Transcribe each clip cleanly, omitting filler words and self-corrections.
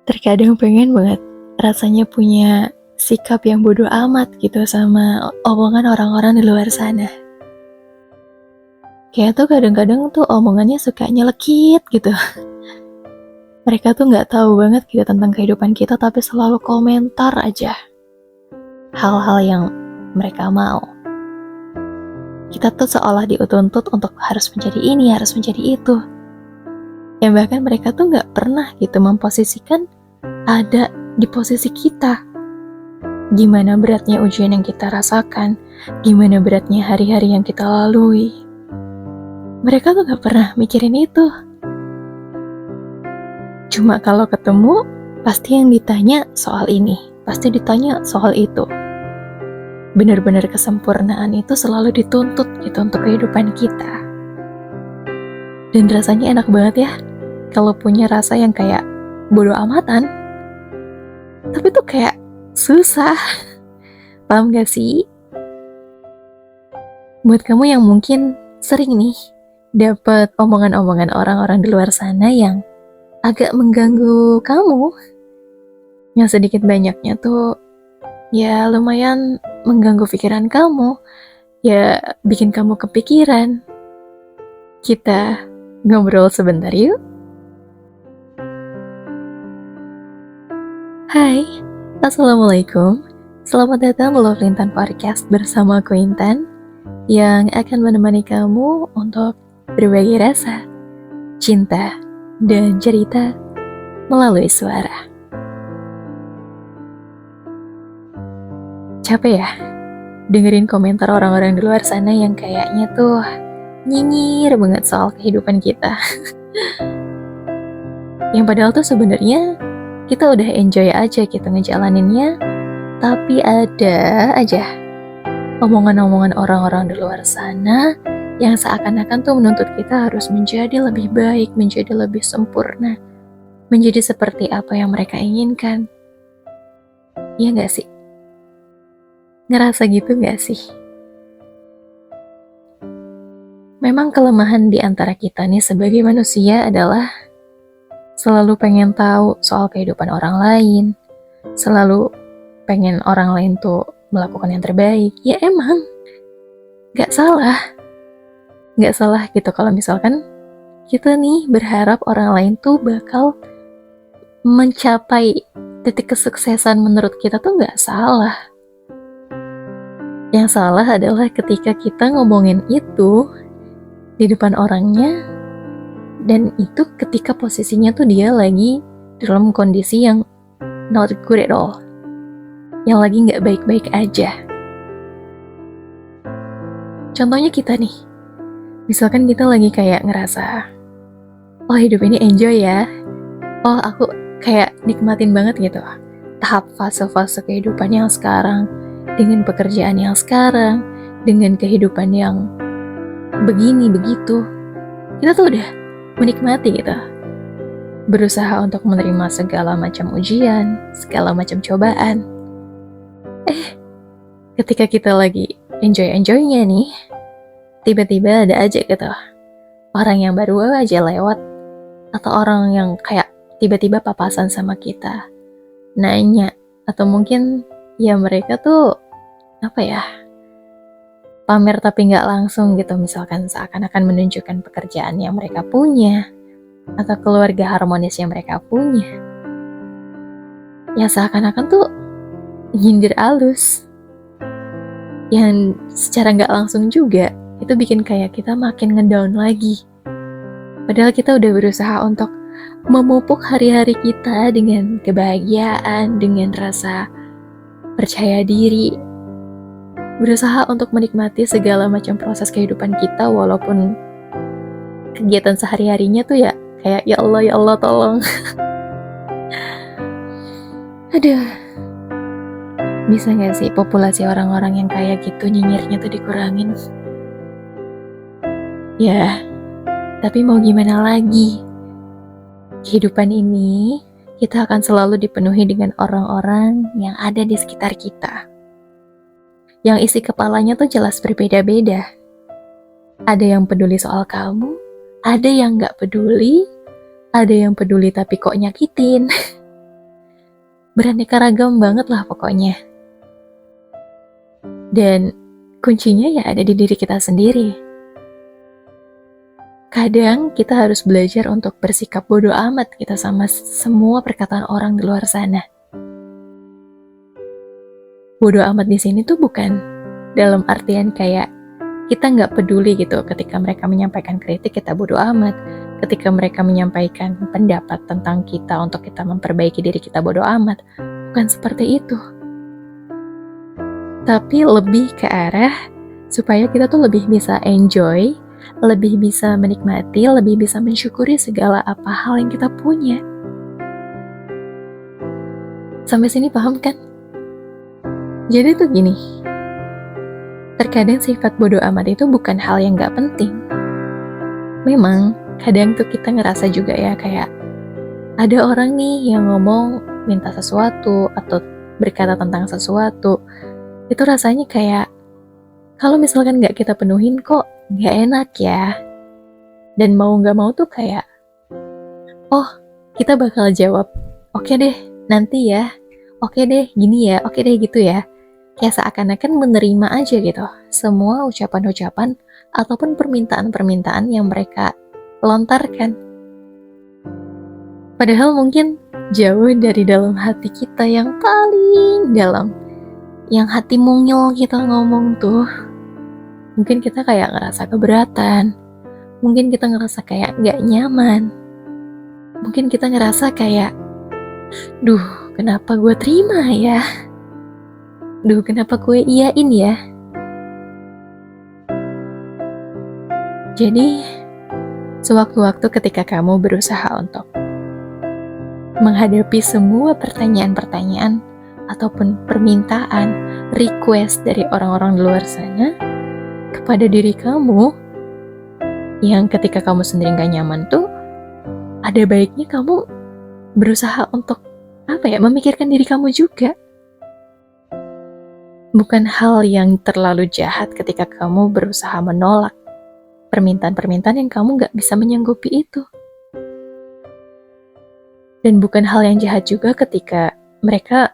Terkadang pengen banget rasanya punya sikap yang bodoh amat gitu sama omongan orang-orang di luar sana. Kayak tuh kadang-kadang tuh omongannya suka nyelekit gitu. Mereka tuh nggak tahu banget gitu tentang kehidupan kita tapi selalu komentar aja hal-hal yang mereka mau. Kita tuh seolah dituntut untuk harus menjadi ini, harus menjadi itu. Yang bahkan mereka tuh nggak pernah gitu memposisikan ada di posisi kita. Gimana beratnya ujian yang kita rasakan, gimana beratnya hari-hari yang kita lalui. Mereka tuh gak pernah mikirin itu. Cuma kalau ketemu, pasti yang ditanya soal ini, pasti ditanya soal itu. Benar-benar kesempurnaan itu selalu dituntut gitu untuk kehidupan kita. Dan rasanya enak banget ya, kalau punya rasa yang kayak bodo amatan. Tapi tuh kayak susah. Paham gak sih? Buat kamu yang mungkin sering nih dapat omongan-omongan orang-orang di luar sana yang agak mengganggu kamu, yang sedikit banyaknya tuh ya lumayan mengganggu pikiran kamu, ya bikin kamu kepikiran. Kita ngobrol sebentar yuk. Hai, Assalamualaikum. Selamat datang di Love Lintan Podcast bersama aku Intan, yang akan menemani kamu untuk berbagi rasa, cinta, dan cerita melalui suara. Capek ya dengerin komentar orang-orang di luar sana yang kayaknya tuh nyinyir banget soal kehidupan kita. Yang padahal tuh sebenarnya kita udah enjoy aja gitu ngejalaninnya, tapi ada aja omongan-omongan orang-orang di luar sana yang seakan-akan tuh menuntut kita harus menjadi lebih baik, menjadi lebih sempurna, menjadi seperti apa yang mereka inginkan. Iya gak sih? Ngerasa gitu gak sih? Memang kelemahan di antara kita nih sebagai manusia adalah selalu pengen tahu soal kehidupan orang lain, selalu pengen orang lain tuh melakukan yang terbaik. Ya emang, gak salah gitu kalau misalkan kita nih berharap orang lain tuh bakal mencapai titik kesuksesan menurut kita tuh gak salah. Yang salah adalah ketika kita ngomongin itu di depan orangnya, dan itu ketika posisinya tuh dia lagi dalam kondisi yang not good at all, yang lagi gak baik-baik aja. Contohnya kita nih, misalkan kita lagi kayak ngerasa, oh hidup ini enjoy ya, oh aku kayak nikmatin banget gitu tahap fase-fase kehidupan yang sekarang, dengan pekerjaan yang sekarang, dengan kehidupan yang begini begitu. Kita tuh udah menikmati gitu, berusaha untuk menerima segala macam ujian, segala macam cobaan. Ketika kita lagi enjoy-enjoynya nih, tiba-tiba ada aja gitu orang yang baru aja lewat, atau orang yang kayak tiba-tiba papasan sama kita, nanya, atau mungkin ya mereka tuh apa ya, pamer tapi nggak langsung gitu, misalkan seakan-akan menunjukkan pekerjaan yang mereka punya atau keluarga harmonis yang mereka punya, ya seakan-akan tuh nyindir alus, yang secara nggak langsung juga itu bikin kayak kita makin ngedown lagi. Padahal kita udah berusaha untuk memupuk hari-hari kita dengan kebahagiaan, dengan rasa percaya diri, berusaha untuk menikmati segala macam proses kehidupan kita, walaupun kegiatan sehari-harinya tuh ya kayak ya Allah tolong. Aduh, bisa gak sih populasi orang-orang yang kayak gitu nyinyirnya tuh dikurangin? Ya, tapi mau gimana lagi? Kehidupan ini kita akan selalu dipenuhi dengan orang-orang yang ada di sekitar kita, yang isi kepalanya tuh jelas berbeda-beda. Ada yang peduli soal kamu, ada yang gak peduli, ada yang peduli tapi kok nyakitin. beraneka ragam banget lah pokoknya. Dan kuncinya ya ada di diri kita sendiri. Kadang kita harus belajar untuk bersikap bodoh amat kita sama semua perkataan orang di luar sana. Bodoh amat di sini tuh bukan dalam artian kayak kita nggak peduli gitu ketika mereka menyampaikan kritik, kita bodoh amat. Ketika mereka menyampaikan pendapat tentang kita untuk kita memperbaiki diri, kita bodoh amat. Bukan seperti itu. Tapi lebih ke arah supaya kita tuh lebih bisa enjoy, lebih bisa menikmati, lebih bisa mensyukuri segala apa hal yang kita punya. Sampai sini paham kan? Jadi tuh gini, terkadang sifat bodoh amat itu bukan hal yang gak penting. Memang, kadang tuh kita ngerasa juga ya kayak ada orang nih yang ngomong minta sesuatu atau berkata tentang sesuatu, itu rasanya kayak kalau misalkan gak kita penuhin kok gak enak ya. Dan mau gak mau tuh kayak, oh kita bakal jawab, oke deh nanti ya, oke deh gini ya, oke deh gitu ya. Kayak seakan-akan menerima aja gitu semua ucapan-ucapan ataupun permintaan-permintaan yang mereka lontarkan. Padahal mungkin jauh dari dalam hati kita yang paling dalam, yang hati mungil kita ngomong tuh, mungkin kita kayak ngerasa keberatan, mungkin kita ngerasa kayak gak nyaman, mungkin kita ngerasa kayak, duh kenapa gue terima ya, duh kenapa gue iyain ya. Jadi sewaktu-waktu ketika kamu berusaha untuk menghadapi semua pertanyaan-pertanyaan ataupun permintaan, request dari orang-orang di luar sana kepada diri kamu, yang ketika kamu sendiri gak nyaman tuh, ada baiknya kamu berusaha untuk memikirkan diri kamu juga. Bukan hal yang terlalu jahat ketika kamu berusaha menolak permintaan-permintaan yang kamu gak bisa menyanggupi itu. Dan bukan hal yang jahat juga ketika mereka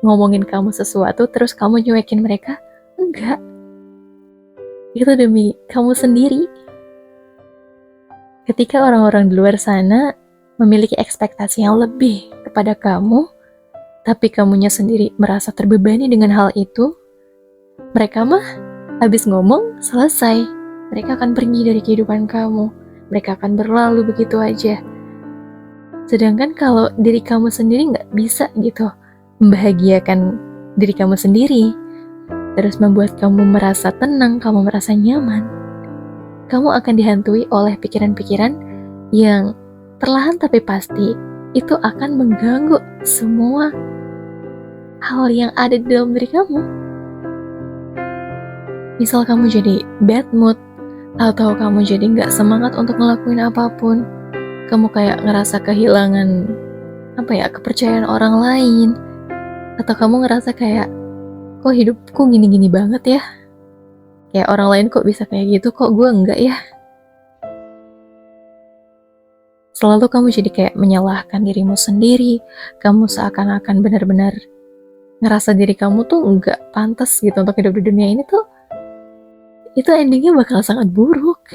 ngomongin kamu sesuatu terus kamu nyuekin mereka. Enggak. Itu demi kamu sendiri. Ketika orang-orang di luar sana memiliki ekspektasi yang lebih kepada kamu, tapi kamunya sendiri merasa terbebani dengan hal itu, mereka mah habis ngomong selesai. Mereka akan pergi dari kehidupan kamu. Mereka akan berlalu begitu aja. Sedangkan kalau diri kamu sendiri gak bisa gitu membahagiakan diri kamu sendiri, terus membuat kamu merasa tenang, kamu merasa nyaman, kamu akan dihantui oleh pikiran-pikiran yang perlahan tapi pasti itu akan mengganggu semua hal yang ada di dalam diri kamu. Misal kamu jadi bad mood, atau kamu jadi gak semangat untuk ngelakuin apapun, kamu kayak ngerasa kehilangan kepercayaan orang lain, atau kamu ngerasa kayak kok hidupku gini-gini banget ya, kayak orang lain kok bisa kayak gitu, kok gue enggak ya. Selalu kamu jadi kayak menyalahkan dirimu sendiri, kamu seakan-akan benar-benar ngerasa diri kamu tuh enggak pantas gitu untuk hidup di dunia ini tuh, itu endingnya bakal sangat buruk.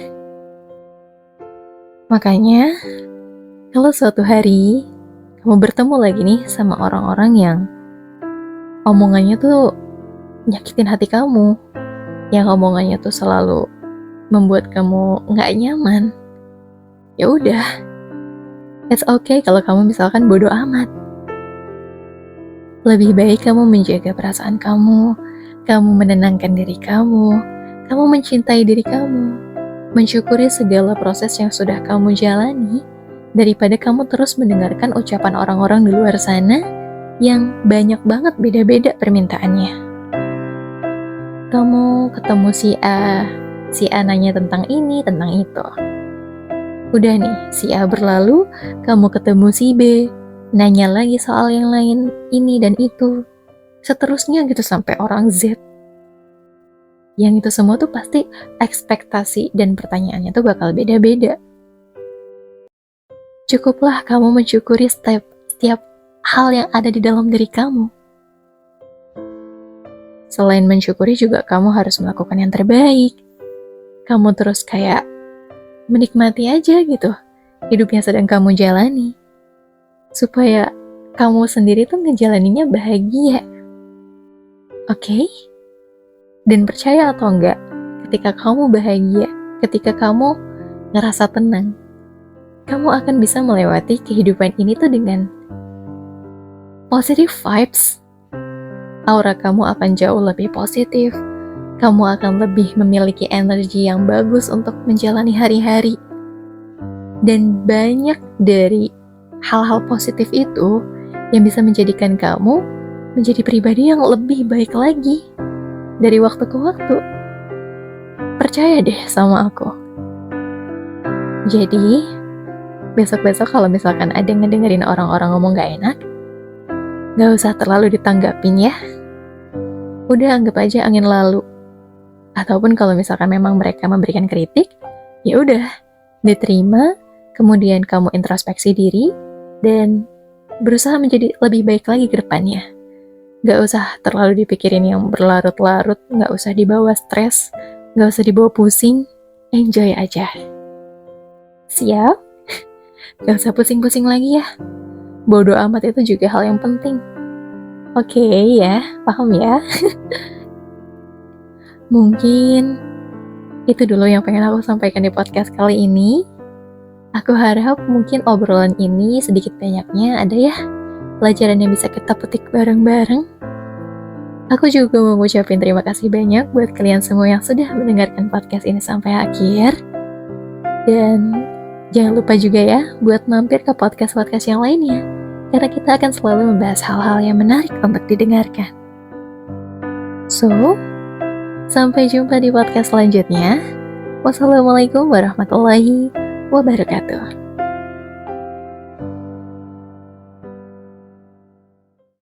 Makanya kalau suatu hari kamu bertemu lagi nih sama orang-orang yang omongannya tuh nyakitin hati kamu, yang omongannya tuh selalu membuat kamu nggak nyaman, ya udah, it's okay kalau kamu misalkan bodoh amat. Lebih baik kamu menjaga perasaan kamu menenangkan diri kamu mencintai diri kamu, mensyukuri segala proses yang sudah kamu jalani, daripada kamu terus mendengarkan ucapan orang-orang di luar sana yang banyak banget beda-beda permintaannya. Kamu ketemu si A nanya tentang ini, tentang itu. Udah nih, si A berlalu, kamu ketemu si B, nanya lagi soal yang lain, ini dan itu. Seterusnya gitu sampai orang Z. Yang itu semua tuh pasti ekspektasi dan pertanyaannya tuh bakal beda-beda. Cukuplah kamu mensyukuri setiap hal yang ada di dalam diri kamu. Selain mensyukuri juga kamu harus melakukan yang terbaik. Kamu terus kayak menikmati aja gitu hidup yang sedang kamu jalani. Supaya kamu sendiri tuh ngejalaninya bahagia. Oke? Dan percaya atau enggak, ketika kamu bahagia, ketika kamu ngerasa tenang, kamu akan bisa melewati kehidupan ini tuh dengan positive vibes. Aura kamu akan jauh lebih positif. Kamu akan lebih memiliki energi yang bagus untuk menjalani hari-hari. Dan banyak dari hal-hal positif itu yang bisa menjadikan kamu menjadi pribadi yang lebih baik lagi dari waktu ke waktu. Percaya deh sama aku. Jadi, besok-besok kalau misalkan ada ngedengerin orang-orang ngomong gak enak, gak usah terlalu ditanggapin ya. Udah anggap aja angin lalu. Ataupun kalau misalkan memang mereka memberikan kritik, ya udah diterima, kemudian kamu introspeksi diri, dan berusaha menjadi lebih baik lagi ke depannya. Gak usah terlalu dipikirin yang berlarut-larut, gak usah dibawa stres, gak usah dibawa pusing, enjoy aja. Siap? Gak usah pusing-pusing lagi ya. Bodo amat itu juga hal yang penting. Oke ya, paham ya? Mungkin itu dulu yang pengen aku sampaikan di podcast kali ini. Aku harap mungkin obrolan ini sedikit banyaknya ada ya pelajaran yang bisa kita petik bareng-bareng. Aku juga mau ngucapin terima kasih banyak buat kalian semua yang sudah mendengarkan podcast ini sampai akhir. Dan jangan lupa juga ya buat mampir ke podcast-podcast yang lainnya, karena kita akan selalu membahas hal-hal yang menarik untuk didengarkan. So, sampai jumpa di podcast selanjutnya. Wassalamualaikum warahmatullahi wabarakatuh.